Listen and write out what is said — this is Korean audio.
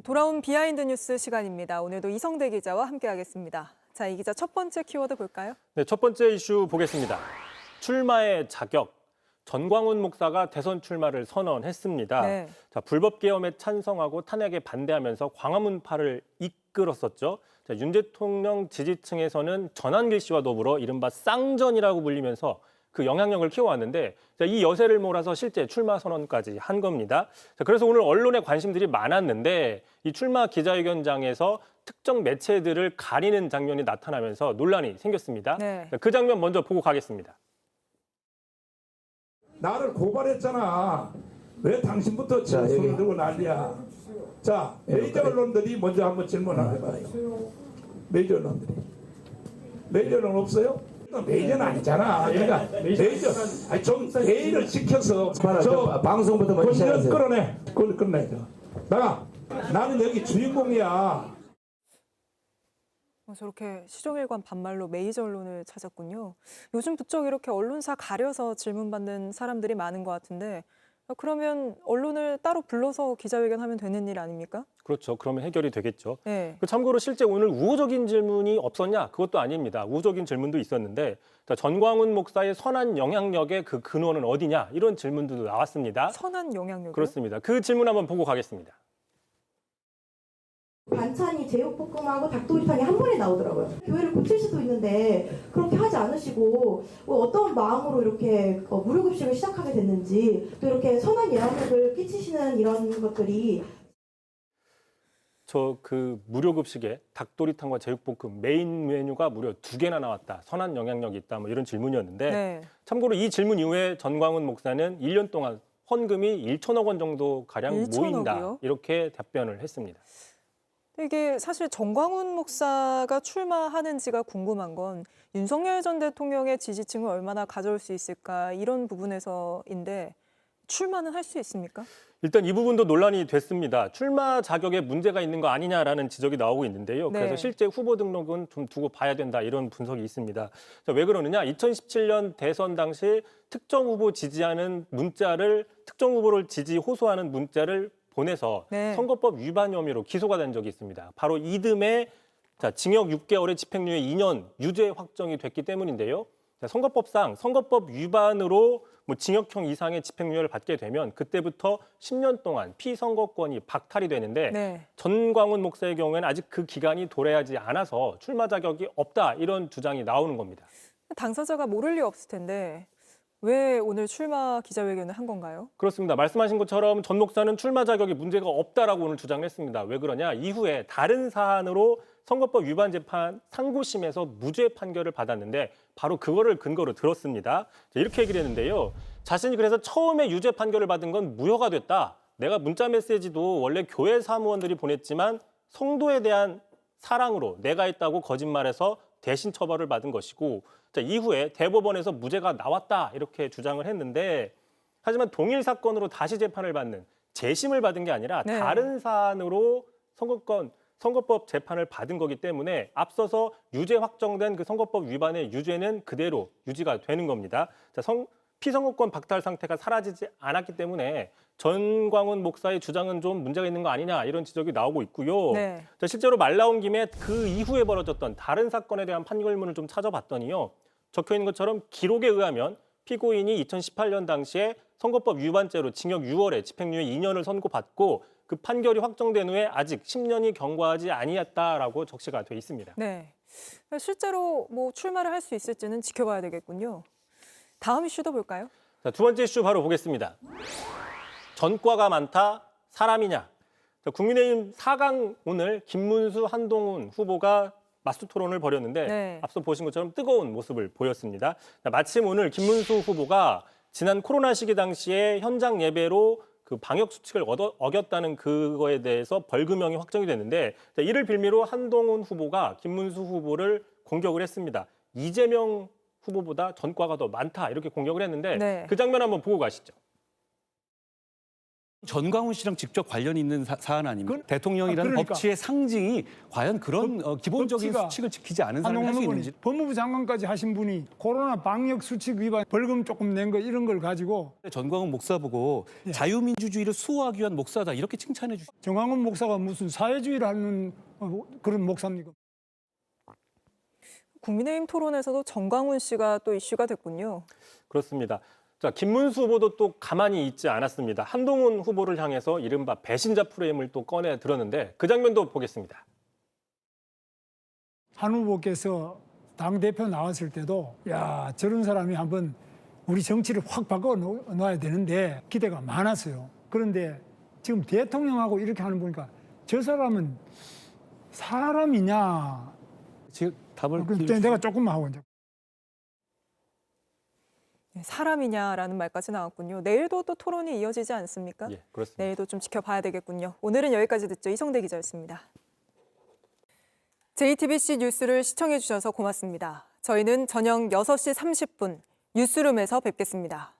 돌아온 비하인드 뉴스 시간입니다. 오늘도 이성대 기자와 함께하겠습니다. 자, 이 기자 첫 번째 키워드 볼까요? 네, 첫 번째 이슈 보겠습니다. 출마의 자격. 전광훈 목사가 대선 출마를 선언했습니다. 네. 자, 불법 계엄에 찬성하고 탄핵에 반대하면서 광화문파를 이끌었었죠. 자, 윤 대통령 지지층에서는 전한길 씨와 더불어 이른바 쌍전이라고 불리면서 그 영향력을 키워왔는데, 자, 이 여세를 몰아서 실제 출마 선언까지 한 겁니다. 자, 그래서 오늘 언론에 관심들이 많았는데 이 출마 기자회견장에서 특정 매체들을 가리는 장면이 나타나면서 논란이 생겼습니다. 네. 자, 그 장면 먼저 보고 가겠습니다. 나를 고발했잖아. 왜 당신부터 지금 손을 들고 난리야. 자, 메이저 언론들이 먼저 한번 질문을 해봐요. 메이저 언론들이. 메이저 언론 없어요? 메이저는 아니잖아. 그러니까 메이저, 아니 좀 예의를 지켜서 저 방송부터 먼저 건전 시작하세요. 끌어내. 그걸 끌어내죠. 나가. 나는 여기 주인공이야. 저렇게 시종일관 반말로 메이저 언론을 찾았군요. 요즘 부쩍 이렇게 언론사 가려서 질문받는 사람들이 많은 것 같은데 그러면 언론을 따로 불러서 기자회견하면 되는 일 아닙니까? 그렇죠. 그러면 해결이 되겠죠. 네. 참고로 실제 오늘 우호적인 질문이 없었냐? 그것도 아닙니다. 우호적인 질문도 있었는데 전광훈 목사의 선한 영향력의 그 근원은 어디냐? 이런 질문도 나왔습니다. 선한 영향력이요? 그렇습니다. 그 질문 한번 보고 가겠습니다. 반찬이 제육볶음하고 닭도리탕이 한 번에 나오더라고요. 교회를 고칠 수도 있는데 그렇게 하지 않으시고 어떤 마음으로 이렇게 무료급식을 시작하게 됐는지 또 이렇게 선한 영향력을 끼치시는 이런 것들이 저 그 무료급식에 닭도리탕과 제육볶음 메인 메뉴가 무려 2개나 나왔다. 선한 영향력이 있다. 뭐 이런 질문이었는데 네. 참고로 이 질문 이후에 전광훈 목사는 1년 동안 헌금이 1천억 원 정도 가량 1천억이요? 모인다. 이렇게 답변을 했습니다. 이게 사실 전광훈 목사가 출마하는지가 궁금한 건 윤석열 전 대통령의 지지층을 얼마나 가져올 수 있을까 이런 부분에서인데 출마는 할 수 있습니까? 일단 이 부분도 논란이 됐습니다. 출마 자격에 문제가 있는 거 아니냐라는 지적이 나오고 있는데요. 네. 그래서 실제 후보 등록은 좀 두고 봐야 된다 이런 분석이 있습니다. 자, 왜 그러느냐? 2017년 대선 당시 특정 후보 지지하는 문자를 특정 후보를 지지 호소하는 문자를 보내서 네. 선거법 위반 혐의로 기소가 된 적이 있습니다. 바로 이듬해 징역 6개월에 집행유예 2년 유죄 확정이 됐기 때문인데요. 선거법상 선거법 위반으로 징역형 이상의 집행유예를 받게 되면 그때부터 10년 동안 피선거권이 박탈이 되는데 네. 전광훈 목사의 경우에는 아직 그 기간이 도래하지 않아서 출마 자격이 없다 이런 주장이 나오는 겁니다. 당사자가 모를 리 없을 텐데 왜 오늘 출마 기자회견을 한 건가요? 그렇습니다. 말씀하신 것처럼 전 목사는 출마 자격에 문제가 없다라고 오늘 주장을 했습니다. 왜 그러냐? 이후에 다른 사안으로 선거법 위반 재판 상고심에서 무죄 판결을 받았는데 바로 그거를 근거로 들었습니다. 이렇게 얘기를 했는데요. 자신이 그래서 처음에 유죄 판결을 받은 건 무효가 됐다. 내가 문자 메시지도 원래 교회 사무원들이 보냈지만 성도에 대한 사랑으로 내가 했다고 거짓말해서 대신 처벌을 받은 것이고 이후에 대법원에서 무죄가 나왔다 이렇게 주장을 했는데 하지만 동일 사건으로 다시 재판을 받는 재심을 받은 게 아니라 네. 다른 사안으로 선거법 재판을 받은 거기 때문에 앞서서 유죄 확정된 그 선거법 위반의 유죄는 그대로 유지가 되는 겁니다. 피선거권 박탈 상태가 사라지지 않았기 때문에 전광훈 목사의 주장은 좀 문제가 있는 거 아니냐 이런 지적이 나오고 있고요. 네. 실제로 말 나온 김에 그 이후에 벌어졌던 다른 사건에 대한 판결문을 좀 찾아봤더니요. 적혀 있는 것처럼 기록에 의하면 피고인이 2018년 당시에 선거법 위반죄로 징역 6월에 집행유예 2년을 선고받고 그 판결이 확정된 후에 아직 10년이 경과하지 아니했다라고 적시가 돼 있습니다. 네. 실제로 출마를 할 수 있을지는 지켜봐야 되겠군요. 다음 이슈도 볼까요? 자, 두 번째 이슈 바로 보겠습니다. 전과가 많다, 사람이냐. 국민의힘 4강 오늘 김문수, 한동훈 후보가 맞수 토론을 벌였는데 네. 앞서 보신 것처럼 뜨거운 모습을 보였습니다. 마침 오늘 김문수 후보가 지난 코로나 시기 당시에 현장 예배로 그 방역 수칙을 어겼다는 그거에 대해서 벌금형이 확정이 됐는데 이를 빌미로 한동훈 후보가 김문수 후보를 공격을 했습니다. 이재명 후보보다 전과가 더 많다 이렇게 공격을 했는데 네. 그 장면 한번 보고 가시죠. 전광훈 씨랑 직접 관련 있는 사안 아닙니까? 대통령이라는 그러니까. 법치의 상징이 과연 그런 기본적인 법치가 수칙을 지키지 않은 사람이 할 수 있는지. 법무부 장관까지 하신 분이 코로나 방역 수칙 위반 벌금 조금 낸 거 이런 걸 가지고 전광훈 목사 보고 예. 자유민주주의를 수호하기 위한 목사다 이렇게 칭찬해 주시죠. 정광훈 목사가 무슨 사회주의를 하는 그런 목사입니까? 국민의힘 토론에서도 정광훈 씨가 또 이슈가 됐군요. 그렇습니다. 자, 김문수 후보도 또 가만히 있지 않았습니다. 한동훈 후보를 향해서 이른바 배신자 프레임을 또 꺼내 들었는데 그 장면도 보겠습니다. 한 후보께서 당대표 나왔을 때도 야 저런 사람이 한번 우리 정치를 확 바꿔 놓아야 되는데 기대가 많았어요. 그런데 지금 대통령하고 이렇게 하는 보니까 저 사람은 사람이냐. 지금 답을 내가 조금만 하고 이제. 사람이냐라는 말까지 나왔군요. 내일도 또 토론이 이어지지 않습니까? 예, 그렇습니다. 내일도 좀 지켜봐야 되겠군요. 오늘은 여기까지 듣죠. 이성대 기자였습니다. JTBC 뉴스를 시청해 주셔서 고맙습니다. 저희는 저녁 6시 30분 뉴스룸에서 뵙겠습니다.